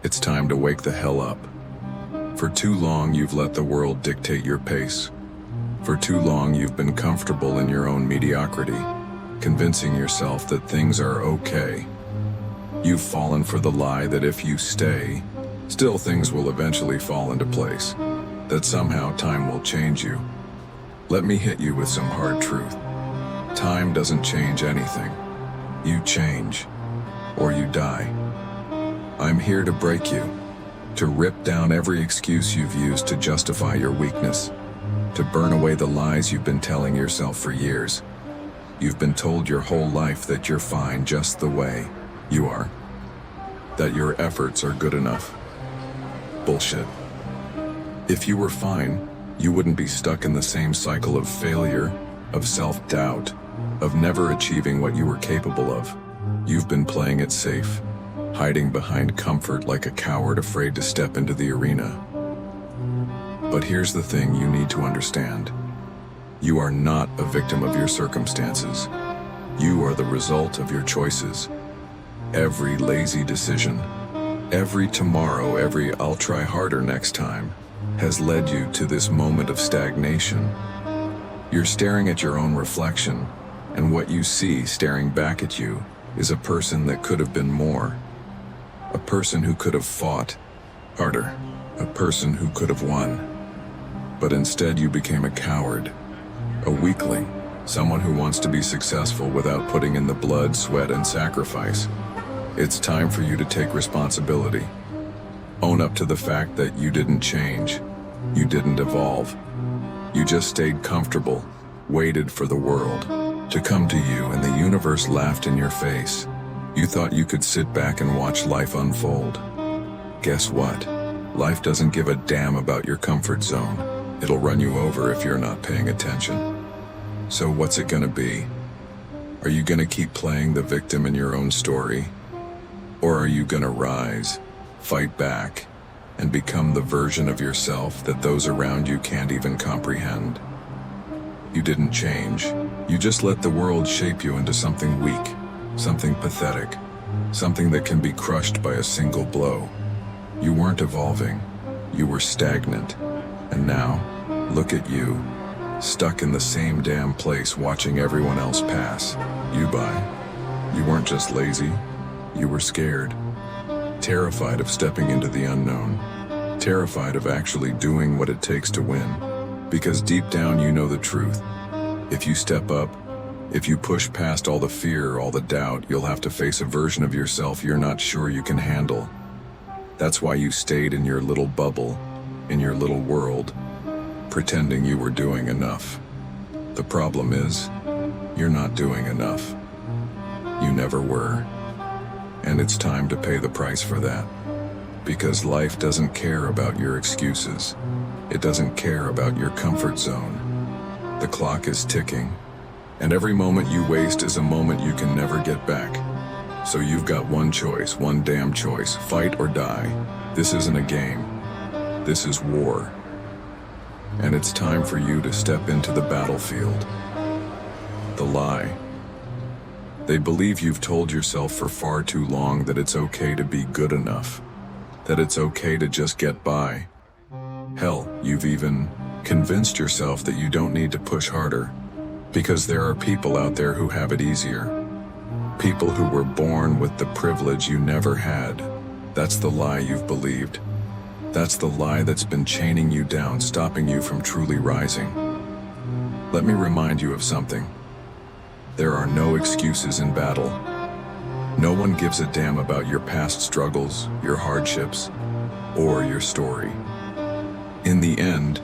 It's time to wake the hell up. For too long you've let the world dictate your pace. For too long you've been comfortable in your own mediocrity, convincing yourself that things are okay. You've fallen for the lie that if you stay, still things will eventually fall into place, that somehow time will change you. Let me hit you with some hard truth. Time doesn't change anything. You change, or you die. I'm here to break you, to rip down every excuse you've used to justify your weakness, to burn away the lies you've been telling yourself for years. You've been told your whole life that you're fine just the way you are, that your efforts are good enough. Bullshit. If you were fine, you wouldn't be stuck in the same cycle of failure, of self-doubt, of never achieving what you were capable of. You've been playing it safe, hiding behind comfort like a coward afraid to step into the arena. But here's the thing you need to understand. You are not a victim of your circumstances. You are the result of your choices. Every lazy decision, every tomorrow, every "I'll try harder next time," has led you to this moment of stagnation. You're staring at your own reflection, and what you see staring back at you is a person that could have been more. A person who could have fought harder. A person who could have won. But instead you became a coward, a weakling, someone who wants to be successful without putting in the blood, sweat, and sacrifice. It's time for you to take responsibility. Own up to the fact that you didn't change. You didn't evolve. You just stayed comfortable, waited for the world to come to you, and the universe laughed in your face. You thought you could sit back and watch life unfold. Guess what? Life doesn't give a damn about your comfort zone. It'll run you over if you're not paying attention. So what's it gonna be? Are you gonna keep playing the victim in your own story? Or are you gonna rise, fight back, and become the version of yourself that those around you can't even comprehend? You didn't change. You just let the world shape you into something weak, something pathetic, something that can be crushed by a single blow. You weren't evolving. You were stagnant. And now, look at you, stuck in the same damn place watching everyone else pass you by. You weren't just lazy. You were scared. Terrified of stepping into the unknown. Terrified of actually doing what it takes to win. Because deep down you know the truth. If you step up, if you push past all the fear, all the doubt, you'll have to face a version of yourself you're not sure you can handle. That's why you stayed in your little bubble, in your little world, pretending you were doing enough. The problem is, you're not doing enough. You never were. And it's time to pay the price for that. Because life doesn't care about your excuses. It doesn't care about your comfort zone. The clock is ticking, and every moment you waste is a moment you can never get back. So you've got one choice, one damn choice: fight or die. This isn't a game. This is war. And it's time for you to step into the battlefield. The lie. They believe you've told yourself for far too long that it's okay to be good enough, that it's okay to just get by. Hell, you've even convinced yourself that you don't need to push harder, because there are people out there who have it easier. People who were born with the privilege you never had. That's the lie you've believed. That's the lie that's been chaining you down, stopping you from truly rising. Let me remind you of something. There are no excuses in battle. No one gives a damn about your past struggles, your hardships, or your story. In the end,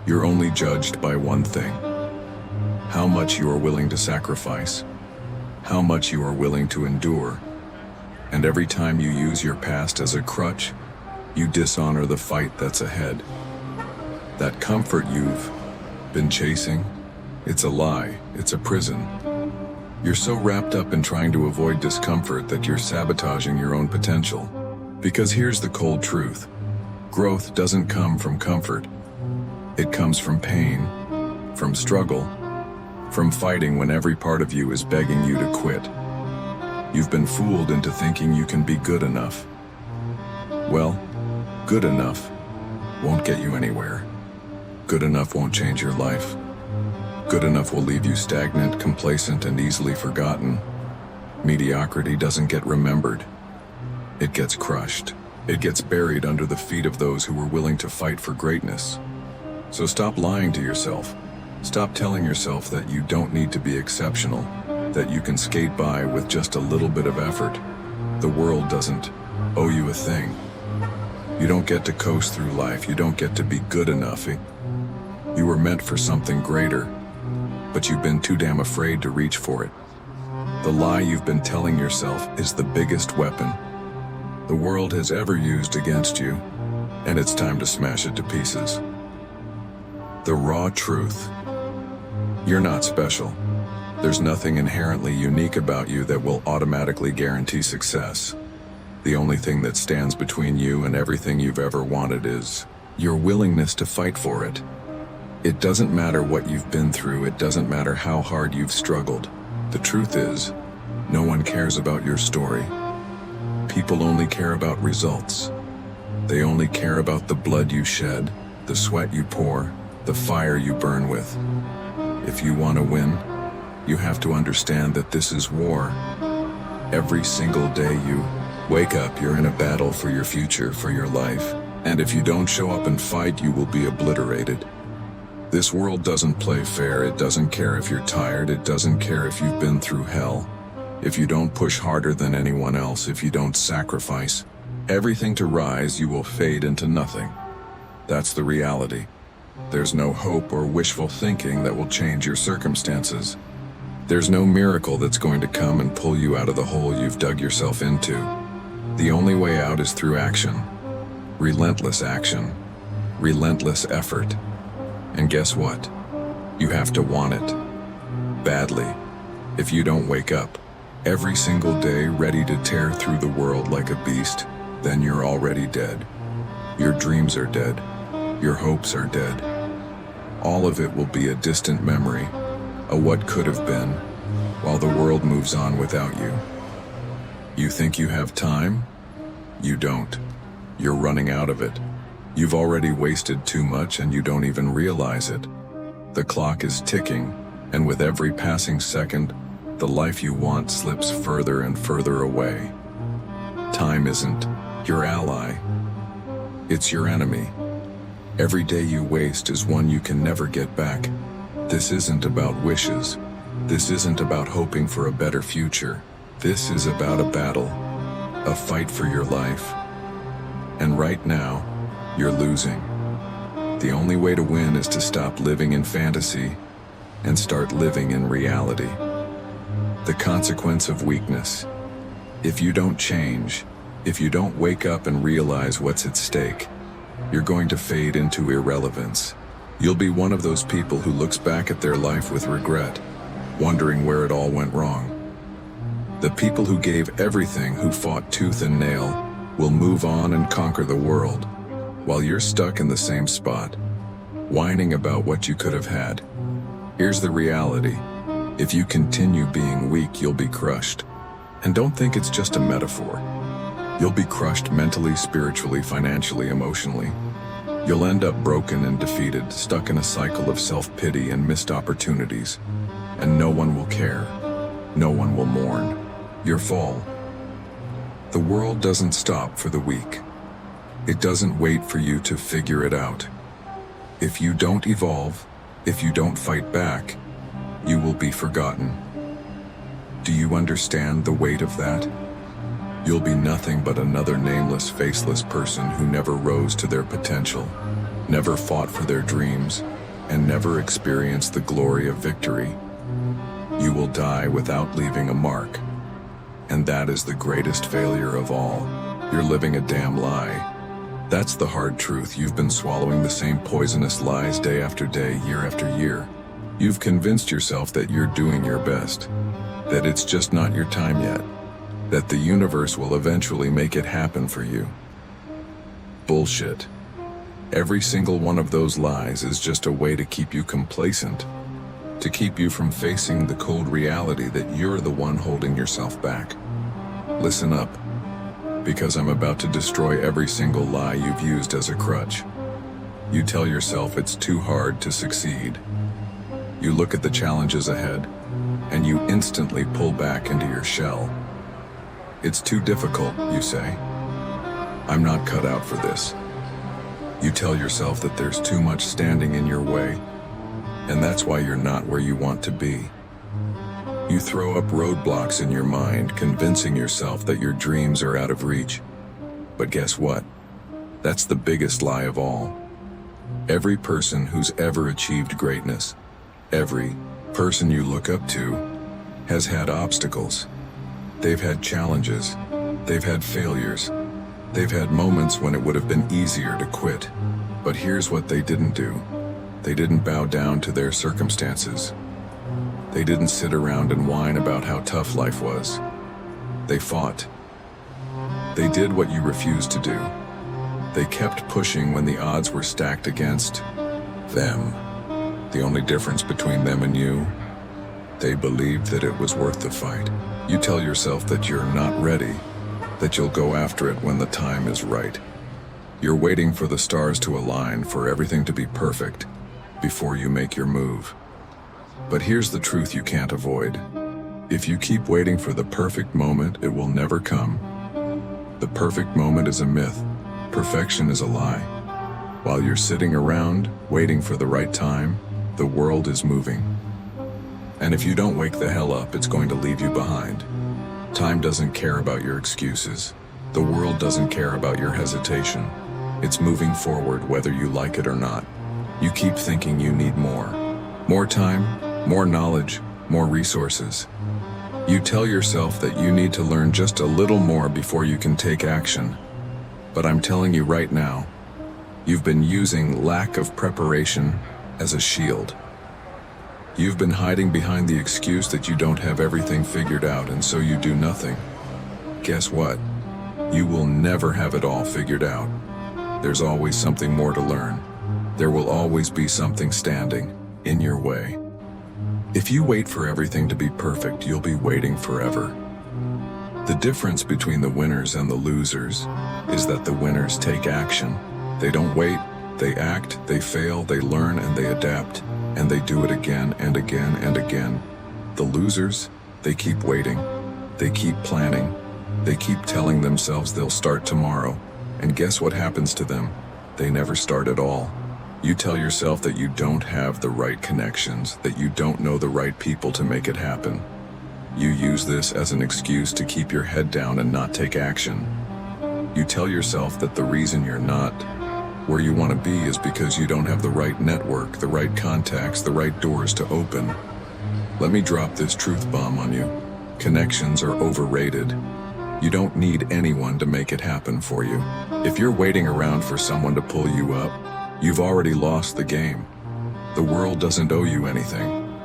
you're only judged by one thing: how much you are willing to sacrifice, how much you are willing to endure. And every time you use your past as a crutch, you dishonor the fight that's ahead. That comfort you've been chasing, it's a lie, it's a prison. You're so wrapped up in trying to avoid discomfort that you're sabotaging your own potential. Because here's the cold truth. Growth doesn't come from comfort. It comes from pain, from struggle, from fighting when every part of you is begging you to quit. You've been fooled into thinking you can be good enough. Well, good enough won't get you anywhere. Good enough won't change your life. Good enough will leave you stagnant, complacent, and easily forgotten. Mediocrity doesn't get remembered. It gets crushed. It gets buried under the feet of those who were willing to fight for greatness. So stop lying to yourself. Stop telling yourself that you don't need to be exceptional, that you can skate by with just a little bit of effort. The world doesn't owe you a thing. You don't get to coast through life. You don't get to be good enough. You were meant for something greater, but you've been too damn afraid to reach for it. The lie you've been telling yourself is the biggest weapon the world has ever used against you, and it's time to smash it to pieces. The raw truth. You're not special. There's nothing inherently unique about you that will automatically guarantee success. The only thing that stands between you and everything you've ever wanted is your willingness to fight for it. It doesn't matter what you've been through. It doesn't matter how hard you've struggled. The truth is, no one cares about your story. People only care about results. They only care about the blood you shed, the sweat you pour, the fire you burn with. If you want to win, you have to understand that this is war. Every single day you wake up, you're in a battle for your future, for your life. And if you don't show up and fight, you will be obliterated. This world doesn't play fair. It doesn't care if you're tired. It doesn't care if you've been through hell. If you don't push harder than anyone else, if you don't sacrifice everything to rise, you will fade into nothing. That's the reality. There's no hope or wishful thinking that will change your circumstances. There's no miracle that's going to come and pull you out of the hole you've dug yourself into. The only way out is through action. Relentless action. Relentless effort. And guess what? You have to want it. Badly. If you don't wake up every single day ready to tear through the world like a beast, then you're already dead. Your dreams are dead. Your hopes are dead. All of it will be a distant memory, a what could have been, while the world moves on without you. You think you have time? You don't. You're running out of it. You've already wasted too much and you don't even realize it. The clock is ticking, and with every passing second, the life you want slips further and further away. Time isn't your ally. It's your enemy. Every day you waste is one you can never get back. This isn't about wishes. This isn't about hoping for a better future. This is about a battle, a fight for your life. And right now, you're losing. The only way to win is to stop living in fantasy and start living in reality. The consequence of weakness. If you don't change, if you don't wake up and realize what's at stake, you're going to fade into irrelevance. You'll be one of those people who looks back at their life with regret, wondering where it all went wrong. The people who gave everything, who fought tooth and nail, will move on and conquer the world, while you're stuck in the same spot, whining about what you could have had. Here's the reality. If you continue being weak, you'll be crushed. And don't think it's just a metaphor. You'll be crushed mentally, spiritually, financially, emotionally. You'll end up broken and defeated, stuck in a cycle of self-pity and missed opportunities. And no one will care. No one will mourn your fall. The world doesn't stop for the weak. It doesn't wait for you to figure it out. If you don't evolve, if you don't fight back, you will be forgotten. Do you understand the weight of that? You'll be nothing but another nameless, faceless person who never rose to their potential, never fought for their dreams, and never experienced the glory of victory. You will die without leaving a mark. And that is the greatest failure of all. You're living a damn lie. That's the hard truth. You've been swallowing the same poisonous lies day after day, year after year. You've convinced yourself that you're doing your best, that it's just not your time yet, that the universe will eventually make it happen for you. Bullshit. Every single one of those lies is just a way to keep you complacent, to keep you from facing the cold reality that you're the one holding yourself back. Listen up. Because I'm about to destroy every single lie you've used as a crutch. You tell yourself it's too hard to succeed. You look at the challenges ahead, and you instantly pull back into your shell. It's too difficult, you say. I'm not cut out for this. You tell yourself that there's too much standing in your way, and that's why you're not where you want to be. You throw up roadblocks in your mind, convincing yourself that your dreams are out of reach. But guess what? That's the biggest lie of all. Every person who's ever achieved greatness, every person you look up to, has had obstacles. They've had challenges. They've had failures. They've had moments when it would have been easier to quit. But here's what they didn't do. They didn't bow down to their circumstances. They didn't sit around and whine about how tough life was. They fought. They did what you refused to do. They kept pushing when the odds were stacked against them. The only difference between them and you, they believed that it was worth the fight. You tell yourself that you're not ready, that you'll go after it when the time is right. You're waiting for the stars to align, for everything to be perfect, before you make your move. But here's the truth you can't avoid. If you keep waiting for the perfect moment, it will never come. The perfect moment is a myth. Perfection is a lie. While you're sitting around, waiting for the right time, the world is moving. And if you don't wake the hell up, it's going to leave you behind. Time doesn't care about your excuses. The world doesn't care about your hesitation. It's moving forward whether you like it or not. You keep thinking you need more. More time, more knowledge, more resources. You tell yourself that you need to learn just a little more before you can take action. But I'm telling you right now, you've been using lack of preparation as a shield. You've been hiding behind the excuse that you don't have everything figured out, and so you do nothing. Guess what? You will never have it all figured out. There's always something more to learn. There will always be something standing in your way. If you wait for everything to be perfect, you'll be waiting forever. The difference between the winners and the losers is that the winners take action. They don't wait, they act, they fail, they learn, and they adapt. And they do it again and again and again. The losers, they keep waiting. They keep planning. They keep telling themselves they'll start tomorrow. And guess what happens to them? They never start at all. You tell yourself that you don't have the right connections, that you don't know the right people to make it happen. You use this as an excuse to keep your head down and not take action. You tell yourself that the reason you're not where you want to be is because you don't have the right network, the right contacts, the right doors to open. Let me drop this truth bomb on you. Connections are overrated. You don't need anyone to make it happen for you. If you're waiting around for someone to pull you up, you've already lost the game. The world doesn't owe you anything.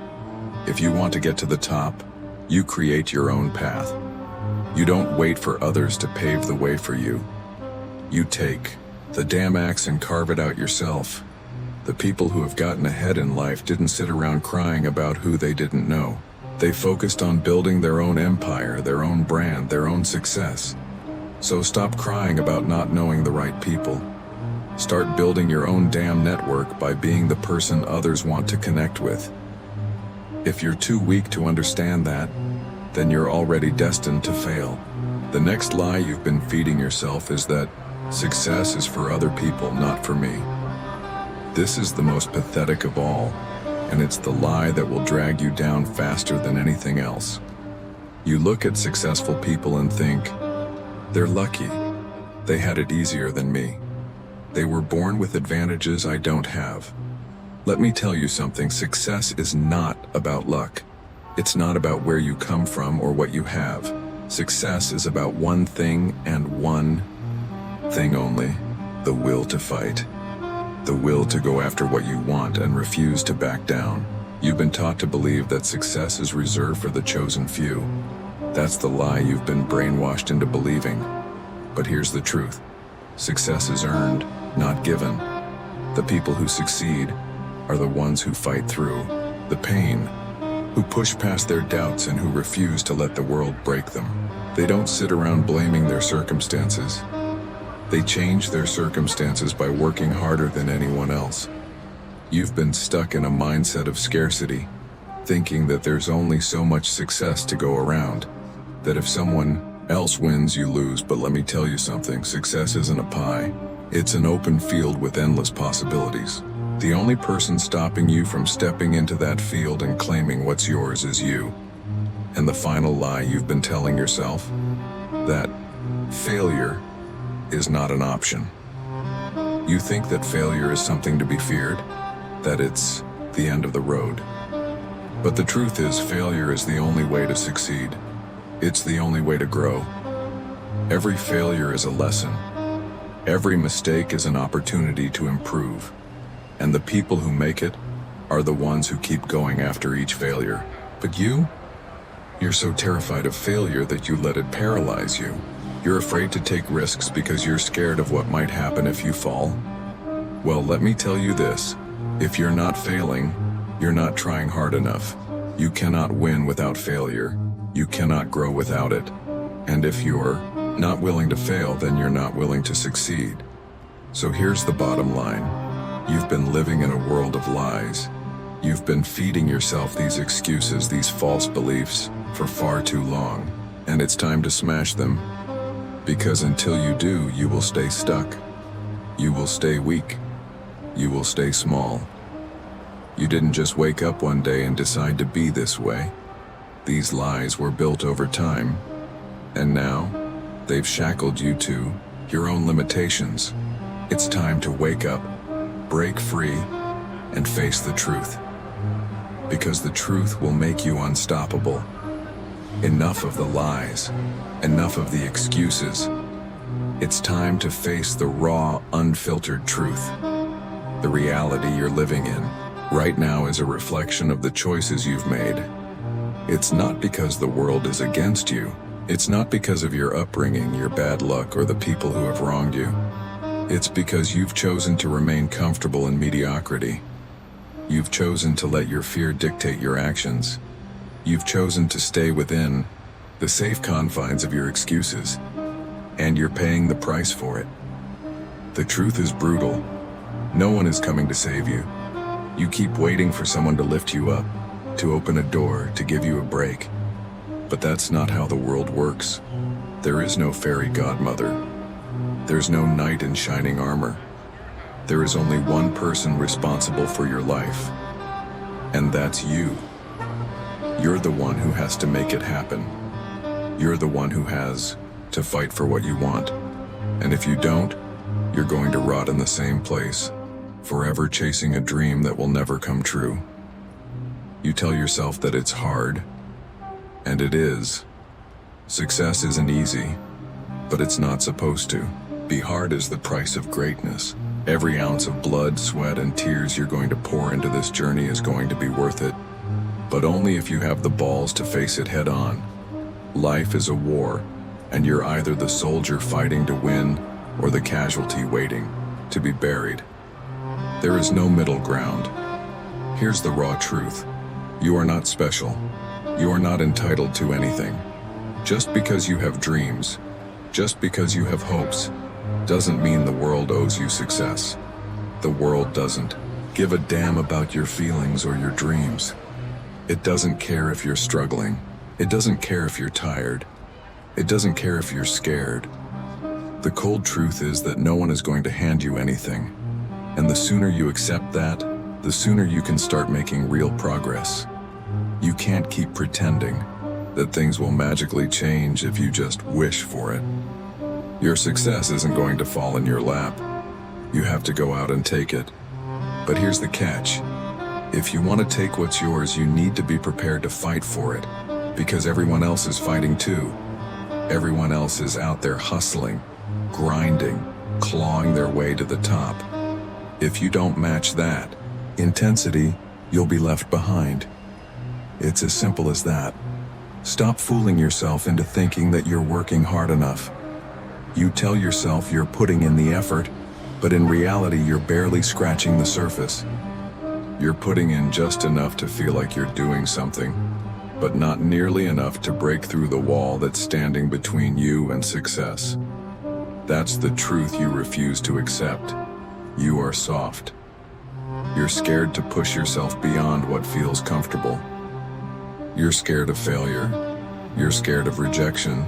If you want to get to the top, you create your own path. You don't wait for others to pave the way for you. You take the damn axe and carve it out yourself. The people who have gotten ahead in life didn't sit around crying about who they didn't know. They focused on building their own empire, their own brand, their own success. So stop crying about not knowing the right people. Start building your own damn network by being the person others want to connect with. If you're too weak to understand that, then you're already destined to fail. The next lie you've been feeding yourself is that success is for other people, not for me. This is the most pathetic of all, and it's the lie that will drag you down faster than anything else. You look at successful people and think, they're lucky. They had it easier than me. They were born with advantages I don't have. Let me tell you something, success is not about luck. It's not about where you come from or what you have. Success is about one thing and one thing only: the will to fight. The will to go after what you want and refuse to back down. You've been taught to believe that success is reserved for the chosen few. That's the lie you've been brainwashed into believing. But here's the truth. Success is earned, not given. The people who succeed are the ones who fight through the pain, who push past their doubts and who refuse to let the world break them. They don't sit around blaming their circumstances. They change their circumstances by working harder than anyone else. You've been stuck in a mindset of scarcity, thinking that there's only so much success to go around, that if someone else wins, you lose. But let me tell you something, success isn't a pie. It's an open field with endless possibilities. The only person stopping you from stepping into that field and claiming what's yours is you. And the final lie you've been telling yourself, that failure is not an option. You think that failure is something to be feared, that it's the end of the road. But the truth is, failure is the only way to succeed. It's the only way to grow. Every failure is a lesson. Every mistake is an opportunity to improve. And the people who make it are the ones who keep going after each failure. But you're so terrified of failure that you let it paralyze you. You're afraid to take risks because you're scared of what might happen if you fall. Well, let me tell you this. If you're not failing, you're not trying hard enough. You cannot win without failure. You cannot grow without it. And if you're not willing to fail, then you're not willing to succeed. So here's the bottom line. You've been living in a world of lies. You've been feeding yourself these excuses, these false beliefs, for far too long. And it's time to smash them. Because until you do, you will stay stuck. You will stay weak. You will stay small. You didn't just wake up one day and decide to be this way. These lies were built over time. And now, they've shackled you to your own limitations. It's time to wake up, break free, and face the truth. Because the truth will make you unstoppable. Enough of the lies. Enough of the excuses. It's time to face the raw, unfiltered truth. The reality you're living in right now is a reflection of the choices you've made. It's not because the world is against you. It's not because of your upbringing, your bad luck, or the people who have wronged you. It's because you've chosen to remain comfortable in mediocrity. You've chosen to let your fear dictate your actions. You've chosen to stay within the safe confines of your excuses, and you're paying the price for it. The truth is brutal. No one is coming to save you. You keep waiting for someone to lift you up, to open a door, to give you a break. But that's not how the world works. There is no fairy godmother. There's no knight in shining armor. There is only one person responsible for your life, and that's you. You're the one who has to make it happen. You're the one who has to fight for what you want. And if you don't, you're going to rot in the same place, forever chasing a dream that will never come true. You tell yourself that it's hard, and it is. Success isn't easy, but it's not supposed to. Be hard is the price of greatness. Every ounce of blood, sweat, and tears you're going to pour into this journey is going to be worth it. But only if you have the balls to face it head on. Life is a war, and you're either the soldier fighting to win or the casualty waiting to be buried. There is no middle ground. Here's the raw truth. You are not special. You are not entitled to anything. Just because you have dreams, just because you have hopes, doesn't mean the world owes you success. The world doesn't give a damn about your feelings or your dreams. It doesn't care if you're struggling. It doesn't care if you're tired. It doesn't care if you're scared. The cold truth is that no one is going to hand you anything. And the sooner you accept that, the sooner you can start making real progress. You can't keep pretending that things will magically change if you just wish for it. Your success isn't going to fall in your lap. You have to go out and take it. But here's the catch. If you want to take what's yours, you need to be prepared to fight for it, because everyone else is fighting too. Everyone else is out there hustling, grinding, clawing their way to the top. If you don't match that intensity, you'll be left behind. It's as simple as that. Stop fooling yourself into thinking that you're working hard enough. You tell yourself you're putting in the effort, but in reality you're barely scratching the surface. You're putting in just enough to feel like you're doing something, but not nearly enough to break through the wall that's standing between you and success. That's the truth you refuse to accept. You are soft. You're scared to push yourself beyond what feels comfortable. You're scared of failure. You're scared of rejection.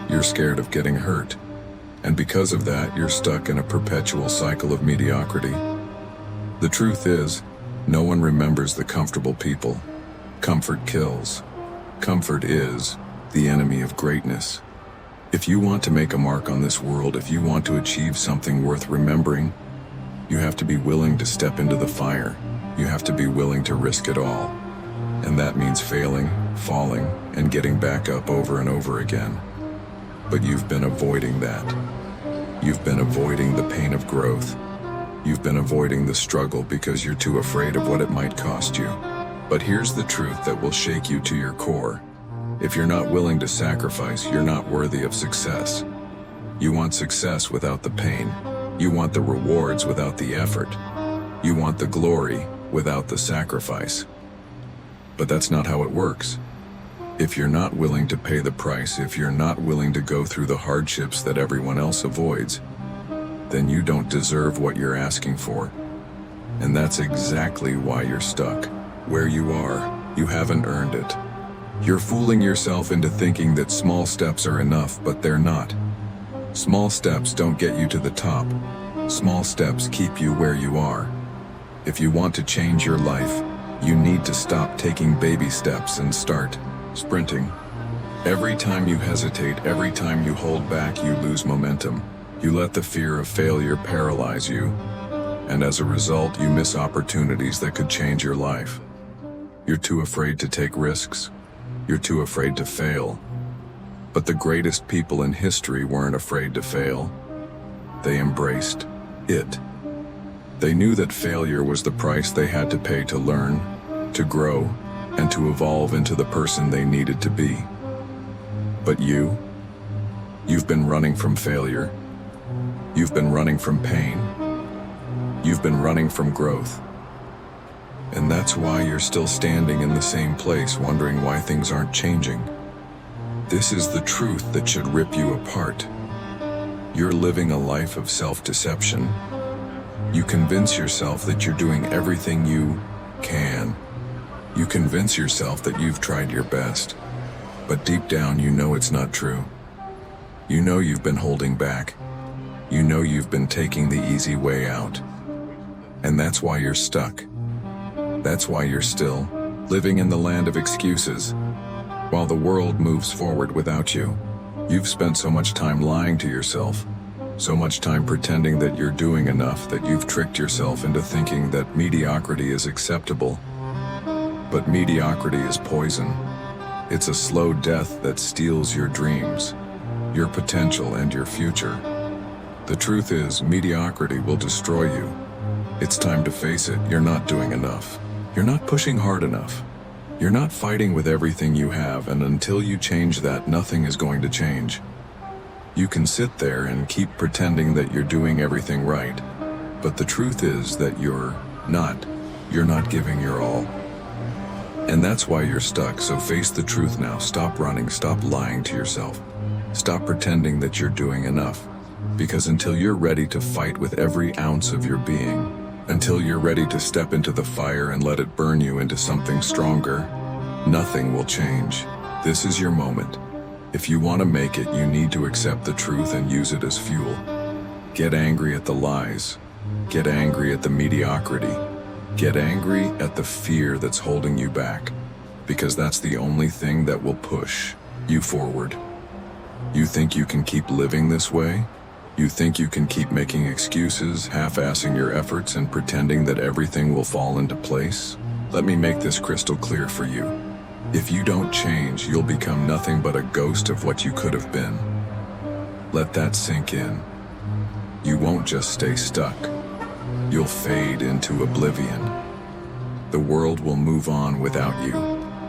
You're scared of getting hurt. And because of that, you're stuck in a perpetual cycle of mediocrity. The truth is, no one remembers the comfortable people. Comfort kills. Comfort is the enemy of greatness. If you want to make a mark on this world, if you want to achieve something worth remembering, you have to be willing to step into the fire. You have to be willing to risk it all. And that means failing, falling, and getting back up over and over again. But you've been avoiding that. You've been avoiding the pain of growth. You've been avoiding the struggle because you're too afraid of what it might cost you. But here's the truth that will shake you to your core. If you're not willing to sacrifice, you're not worthy of success. You want success without the pain. You want the rewards without the effort. You want the glory without the sacrifice. But that's not how it works. If you're not willing to pay the price, if you're not willing to go through the hardships that everyone else avoids, then you don't deserve what you're asking for. And that's exactly why you're stuck. Where you are, you haven't earned it. You're fooling yourself into thinking that small steps are enough, but they're not. Small steps don't get you to the top. Small steps keep you where you are. If you want to change your life, you need to stop taking baby steps and start sprinting. Every time you hesitate, every time you hold back, you lose momentum. You let the fear of failure paralyze you, and as a result, you miss opportunities that could change your life. You're too afraid to take risks. You're too afraid to fail. But the greatest people in history weren't afraid to fail. They embraced it. They knew that failure was the price they had to pay to learn, to grow, and to evolve into the person they needed to be. But you've been running from failure. You've been running from pain. You've been running from growth. And that's why you're still standing in the same place, wondering why things aren't changing. This is the truth that should rip you apart. You're living a life of self-deception. You convince yourself that you're doing everything you can. You convince yourself that you've tried your best. But deep down, you know it's not true. You know you've been holding back. You know you've been taking the easy way out. And that's why you're stuck. That's why you're still living in the land of excuses, while the world moves forward without you. You've spent so much time lying to yourself, so much time pretending that you're doing enough that you've tricked yourself into thinking that mediocrity is acceptable. But mediocrity is poison. It's a slow death that steals your dreams, your potential, and your future. The truth is, mediocrity will destroy you. It's time to face it. You're not doing enough. You're not pushing hard enough. You're not fighting with everything you have, and until you change that, nothing is going to change. You can sit there and keep pretending that you're doing everything right, but the truth is that you're not giving your all. And that's why you're stuck, so face the truth now. Stop running, stop lying to yourself. Stop pretending that you're doing enough. Because until you're ready to fight with every ounce of your being, until you're ready to step into the fire and let it burn you into something stronger, nothing will change. This is your moment. If you want to make it, you need to accept the truth and use it as fuel. Get angry at the lies. Get angry at the mediocrity. Get angry at the fear that's holding you back, because that's the only thing that will push you forward. You think you can keep living this way? You think you can keep making excuses, half-assing your efforts, and pretending that everything will fall into place? Let me make this crystal clear for you. If you don't change, you'll become nothing but a ghost of what you could have been. Let that sink in. You won't just stay stuck. You'll fade into oblivion. The world will move on without you,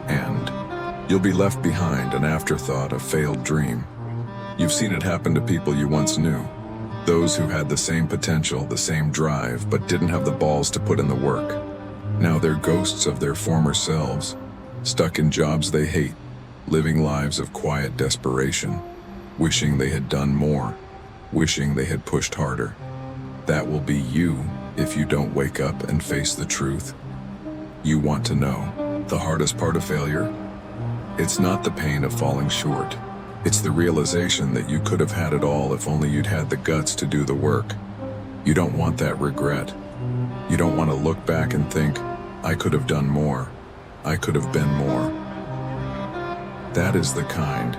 and you'll be left behind, an afterthought, a failed dream. You've seen it happen to people you once knew. Those who had the same potential, the same drive, but didn't have the balls to put in the work. Now they're ghosts of their former selves, stuck in jobs they hate, living lives of quiet desperation, wishing they had done more, wishing they had pushed harder. That will be you if you don't wake up and face the truth. You want to know the hardest part of failure? It's not the pain of falling short. It's the realization that you could have had it all if only you'd had the guts to do the work. You don't want that regret. You don't want to look back and think, I could have done more. I could have been more. That is the kind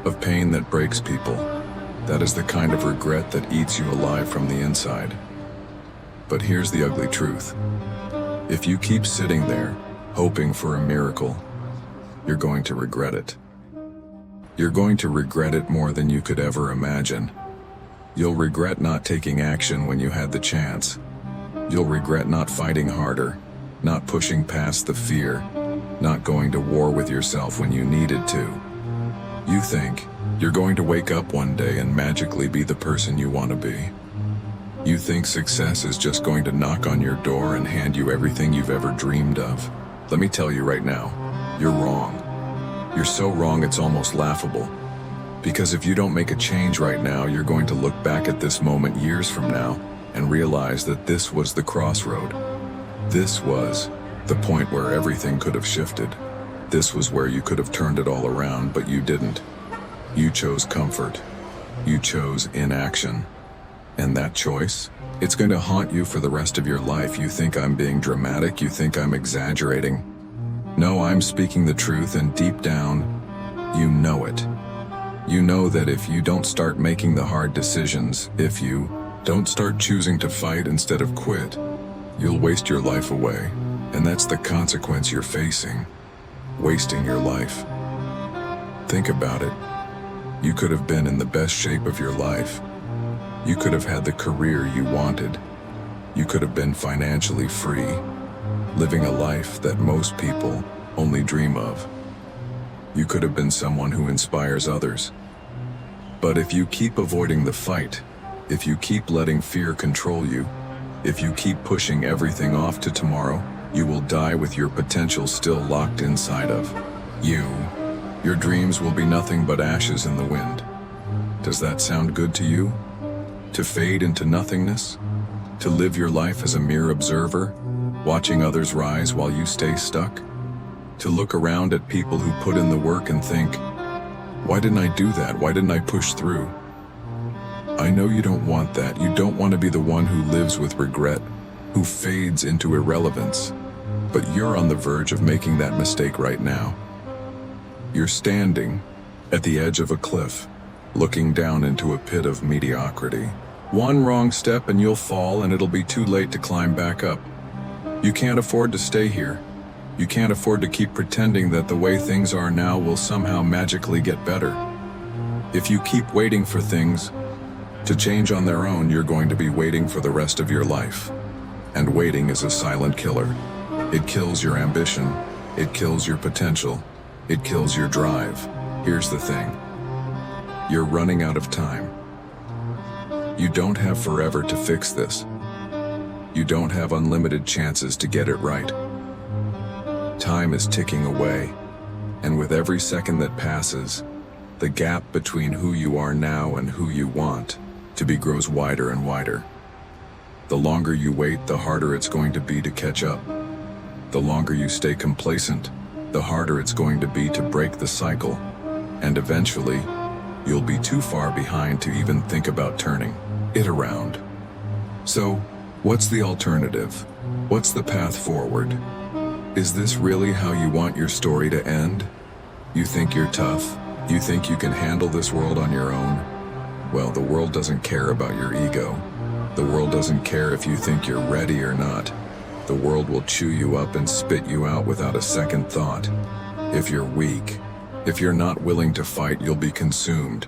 of pain that breaks people. That is the kind of regret that eats you alive from the inside. But here's the ugly truth. If you keep sitting there, hoping for a miracle, you're going to regret it. You're going to regret it more than you could ever imagine. You'll regret not taking action when you had the chance. You'll regret not fighting harder, not pushing past the fear, not going to war with yourself when you needed to. You think you're going to wake up one day and magically be the person you want to be. You think success is just going to knock on your door and hand you everything you've ever dreamed of. Let me tell you right now, you're wrong. You're so wrong it's almost laughable. Because if you don't make a change right now, you're going to look back at this moment years from now and realize that this was the crossroad. This was the point where everything could have shifted. This was where you could have turned it all around, but you didn't. You chose comfort. You chose inaction. And that choice, it's going to haunt you for the rest of your life. You think I'm being dramatic? You think I'm exaggerating? No, I'm speaking the truth, and deep down, you know it. You know that if you don't start making the hard decisions, if you don't start choosing to fight instead of quit, you'll waste your life away. And that's the consequence you're facing. Wasting your life. Think about it. You could have been in the best shape of your life. You could have had the career you wanted. You could have been financially free, living a life that most people only dream of. You could have been someone who inspires others. But if you keep avoiding the fight, if you keep letting fear control you, if you keep pushing everything off to tomorrow, you will die with your potential still locked inside of you. Your dreams will be nothing but ashes in the wind. Does that sound good to you? To fade into nothingness? To live your life as a mere observer, watching others rise while you stay stuck? To look around at people who put in the work and think, why didn't I do that? Why didn't I push through? I know you don't want that. You don't want to be the one who lives with regret, who fades into irrelevance. But you're on the verge of making that mistake right now. You're standing at the edge of a cliff, looking down into a pit of mediocrity. One wrong step and you'll fall, and it'll be too late to climb back up. You can't afford to stay here. You can't afford to keep pretending that the way things are now will somehow magically get better. If you keep waiting for things to change on their own, you're going to be waiting for the rest of your life. And waiting is a silent killer. It kills your ambition. It kills your potential. It kills your drive. Here's the thing. You're running out of time. You don't have forever to fix this. You don't have unlimited chances to get it right. Time is ticking away, and with every second that passes, the gap between who you are now and who you want to be grows wider and wider. The longer you wait, the harder it's going to be to catch up. The longer you stay complacent, the harder it's going to be to break the cycle, and eventually, you'll be too far behind to even think about turning it around. So, what's the alternative? What's the path forward? Is this really how you want your story to end? You think you're tough? You think you can handle this world on your own? Well, the world doesn't care about your ego. The world doesn't care if you think you're ready or not. The world will chew you up and spit you out without a second thought. If you're weak, if you're not willing to fight, you'll be consumed.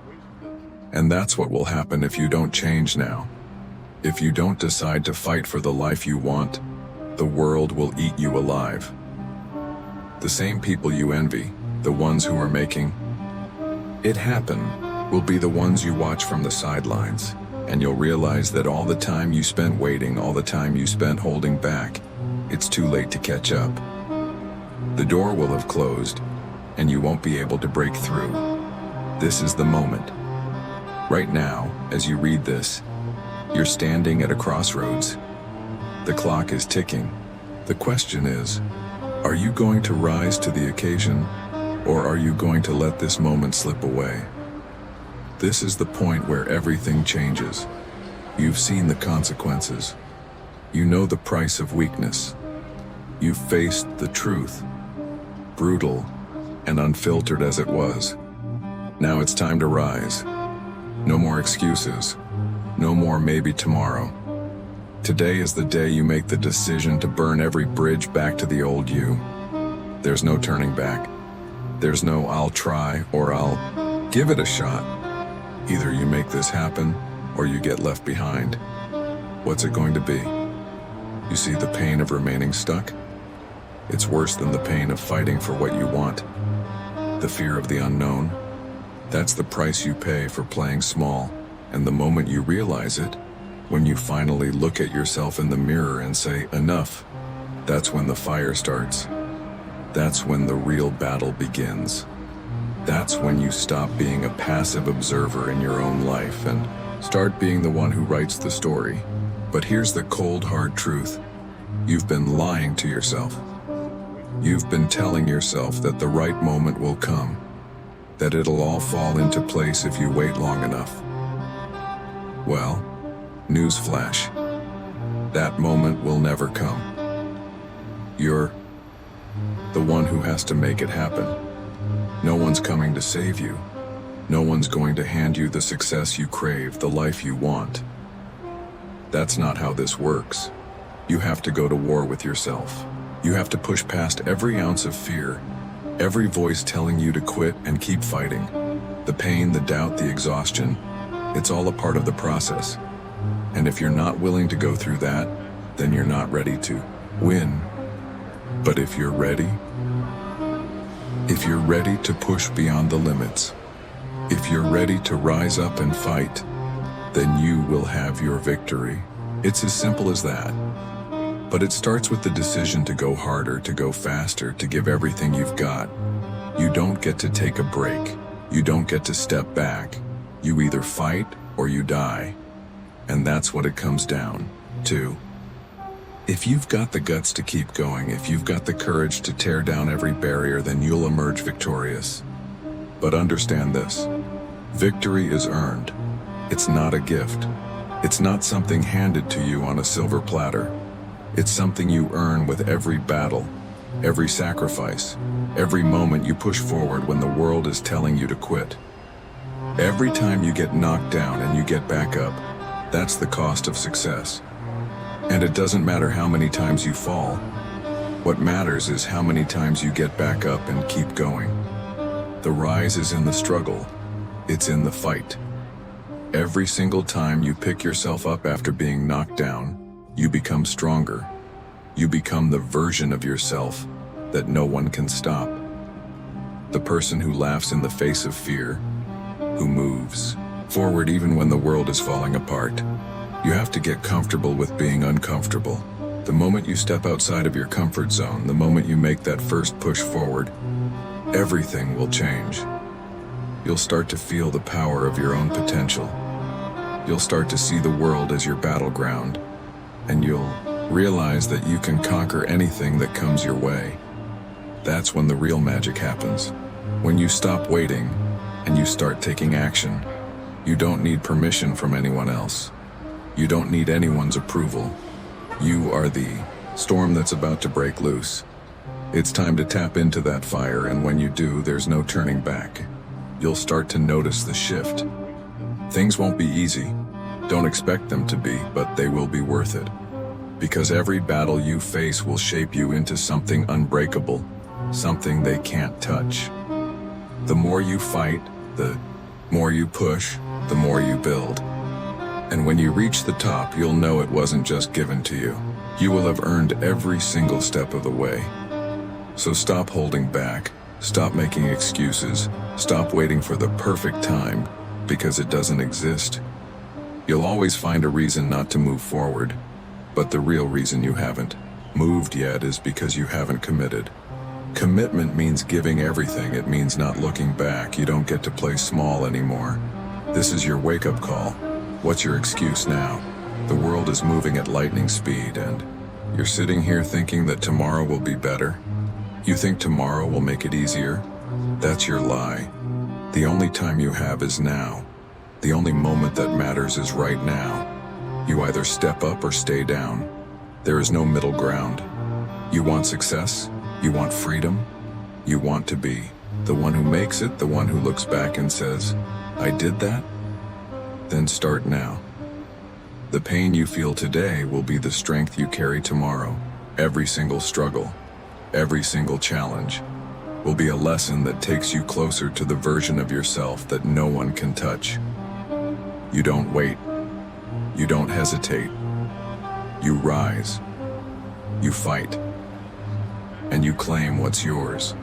And that's what will happen if you don't change now. If you don't decide to fight for the life you want, the world will eat you alive. The same people you envy, the ones who are making it happen, will be the ones you watch from the sidelines, and you'll realize that all the time you spent waiting, all the time you spent holding back, it's too late to catch up. The door will have closed, and you won't be able to break through. This is the moment. Right now, as you read this, you're standing at a crossroads. The clock is ticking. The question is, are you going to rise to the occasion, or are you going to let this moment slip away? This is the point where everything changes. You've seen the consequences. You know the price of weakness. You've faced the truth, brutal and unfiltered as it was. Now it's time to rise. No more excuses. No more maybe tomorrow. Today is the day you make the decision to burn every bridge back to the old you. There's no turning back. There's no I'll try or I'll give it a shot. Either you make this happen or you get left behind. What's it going to be? You see the pain of remaining stuck? It's worse than the pain of fighting for what you want. The fear of the unknown. That's the price you pay for playing small. And the moment you realize it, when you finally look at yourself in the mirror and say, enough, that's when the fire starts. That's when the real battle begins. That's when you stop being a passive observer in your own life and start being the one who writes the story. But here's the cold, hard truth. You've been lying to yourself. You've been telling yourself that the right moment will come, that it'll all fall into place if you wait long enough. Well, newsflash, that moment will never come. You're the one who has to make it happen. No one's coming to save you. No one's going to hand you the success you crave, the life you want. That's not how this works. You have to go to war with yourself. You have to push past every ounce of fear, every voice telling you to quit and keep fighting. The pain, the doubt, the exhaustion, it's all a part of the process. And if you're not willing to go through that, then you're not ready to win. But if you're ready to push beyond the limits, if you're ready to rise up and fight, then you will have your victory. It's as simple as that. But it starts with the decision to go harder, to go faster, to give everything you've got. You don't get to take a break. You don't get to step back. You either fight or you die. And that's what it comes down to. If you've got the guts to keep going, if you've got the courage to tear down every barrier, then you'll emerge victorious. But understand this, victory is earned. It's not a gift. It's not something handed to you on a silver platter. It's something you earn with every battle, every sacrifice, every moment you push forward when the world is telling you to quit. Every time you get knocked down and you get back up, that's the cost of success. And it doesn't matter how many times you fall. What matters is how many times you get back up and keep going. The rise is in the struggle. It's in the fight. Every single time you pick yourself up after being knocked down, you become stronger. You become the version of yourself that no one can stop. The person who laughs in the face of fear, who moves forward even when the world is falling apart. You have to get comfortable with being uncomfortable. The moment you step outside of your comfort zone, the moment you make that first push forward, everything will change. You'll start to feel the power of your own potential. You'll start to see the world as your battleground, and you'll realize that you can conquer anything that comes your way. That's when the real magic happens. When you stop waiting and you start taking action. You don't need permission from anyone else. You don't need anyone's approval. You are the storm that's about to break loose. It's time to tap into that fire, and when you do, there's no turning back. You'll start to notice the shift. Things won't be easy. Don't expect them to be, but they will be worth it. Because every battle you face will shape you into something unbreakable, something they can't touch. The more you fight, the more you push, the more you build. And when you reach the top, you'll know it wasn't just given to you. You will have earned every single step of the way. So stop holding back, stop making excuses, stop waiting for the perfect time, because it doesn't exist. You'll always find a reason not to move forward, but the real reason you haven't moved yet is because you haven't committed. Commitment means giving everything. It means not looking back. You don't get to play small anymore. This is your wake-up call. What's your excuse now? The world is moving at lightning speed, and you're sitting here thinking that tomorrow will be better. You think tomorrow will make it easier? That's your lie. The only time you have is now. The only moment that matters is right now. You either step up or stay down. There is no middle ground. You want success? You want freedom? You want to be the one who makes it, the one who looks back and says, I did that? Then start now. The pain you feel today will be the strength you carry tomorrow. Every single struggle, every single challenge will be a lesson that takes you closer to the version of yourself that no one can touch. You don't wait. You don't hesitate. You rise. You fight. And you claim what's yours.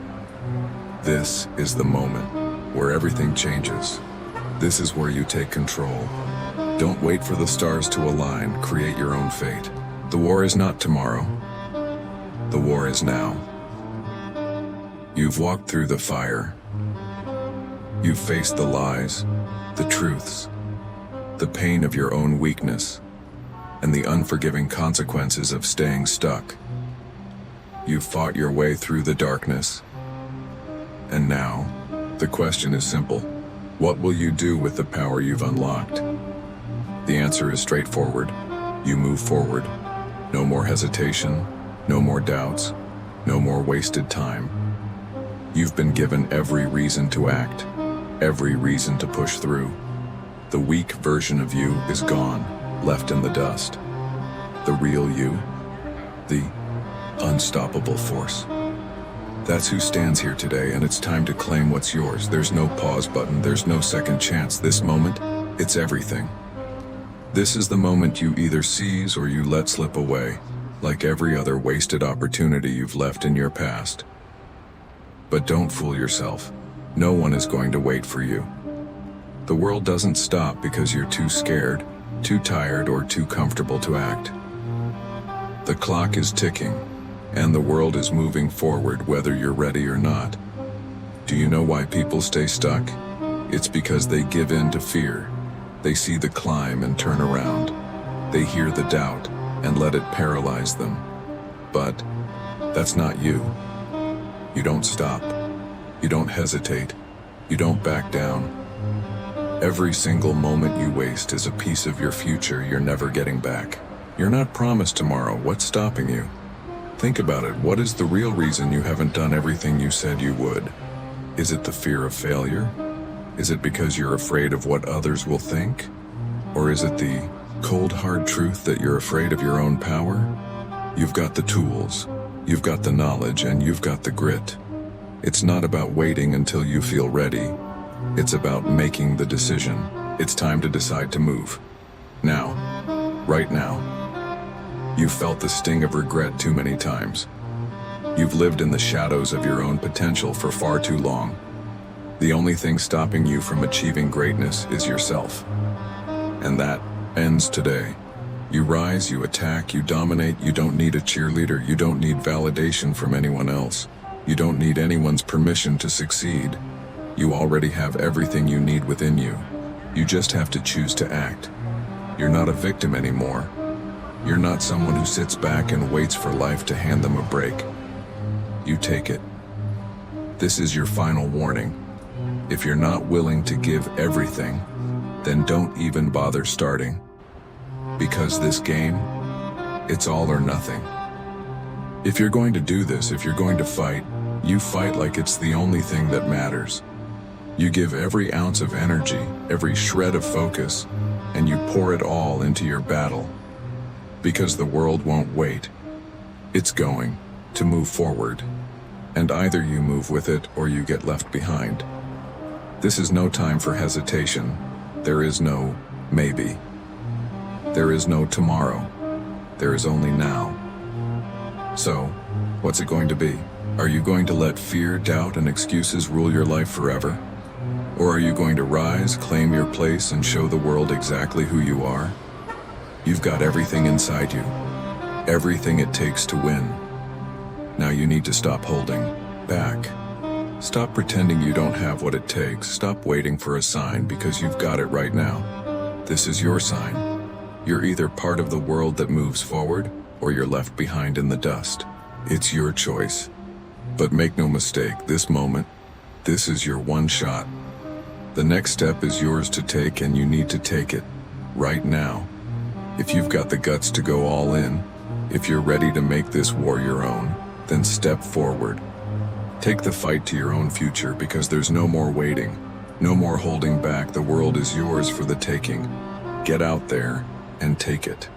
This is the moment where everything changes. This is where you take control. Don't wait for the stars to align. Create your own fate. The war is not tomorrow. The war is now. You've walked through the fire. You've faced the lies, the truths, the pain of your own weakness, and the unforgiving consequences of staying stuck. You've fought your way through the darkness. And now, the question is simple. What will you do with the power you've unlocked? The answer is straightforward. You move forward. No more hesitation, no more doubts, no more wasted time. You've been given every reason to act, every reason to push through. The weak version of you is gone, left in the dust. The real you, the unstoppable force. That's who stands here today, and it's time to claim what's yours. There's no pause button, there's no second chance. This moment, it's everything. This is the moment you either seize or you let slip away, like every other wasted opportunity you've left in your past. But don't fool yourself. No one is going to wait for you. The world doesn't stop because you're too scared, too tired, or too comfortable to act. The clock is ticking, and the world is moving forward whether you're ready or not. Do you know why people stay stuck? It's because they give in to fear. They see the climb and turn around. They hear the doubt and let it paralyze them. But that's not you. You don't stop. You don't hesitate. You don't back down. Every single moment you waste is a piece of your future you're never getting back. You're not promised tomorrow. What's stopping you? Think about it. What is the real reason you haven't done everything you said you would? Is it the fear of failure? Is it because you're afraid of what others will think? Or is it the cold, hard truth that you're afraid of your own power? You've got the tools, you've got the knowledge, and you've got the grit. It's not about waiting until you feel ready. It's about making the decision. It's time to decide to move. Now. Right now. You've felt the sting of regret too many times. You've lived in the shadows of your own potential for far too long. The only thing stopping you from achieving greatness is yourself. And that ends today. You rise, you attack, you dominate. You don't need a cheerleader. You don't need validation from anyone else. You don't need anyone's permission to succeed. You already have everything you need within you. You just have to choose to act. You're not a victim anymore. You're not someone who sits back and waits for life to hand them a break. You take it. This is your final warning. If you're not willing to give everything, then don't even bother starting. Because this game, it's all or nothing. If you're going to do this, if you're going to fight, you fight like it's the only thing that matters. You give every ounce of energy, every shred of focus, and you pour it all into your battle. Because the world won't wait. It's going to move forward. And either you move with it or you get left behind. This is no time for hesitation. There is no maybe. There is no tomorrow. There is only now. So, what's it going to be? Are you going to let fear, doubt, and excuses rule your life forever? Or are you going to rise, claim your place, and show the world exactly who you are? You've got everything inside you. Everything it takes to win. Now you need to stop holding back. Stop pretending you don't have what it takes. Stop waiting for a sign because you've got it right now. This is your sign. You're either part of the world that moves forward or you're left behind in the dust. It's your choice. But make no mistake, this moment, this is your one shot. The next step is yours to take, and you need to take it right now. If you've got the guts to go all in, if you're ready to make this war your own, then step forward. Take the fight to your own future, because there's no more waiting, no more holding back. The world is yours for the taking. Get out there and take it.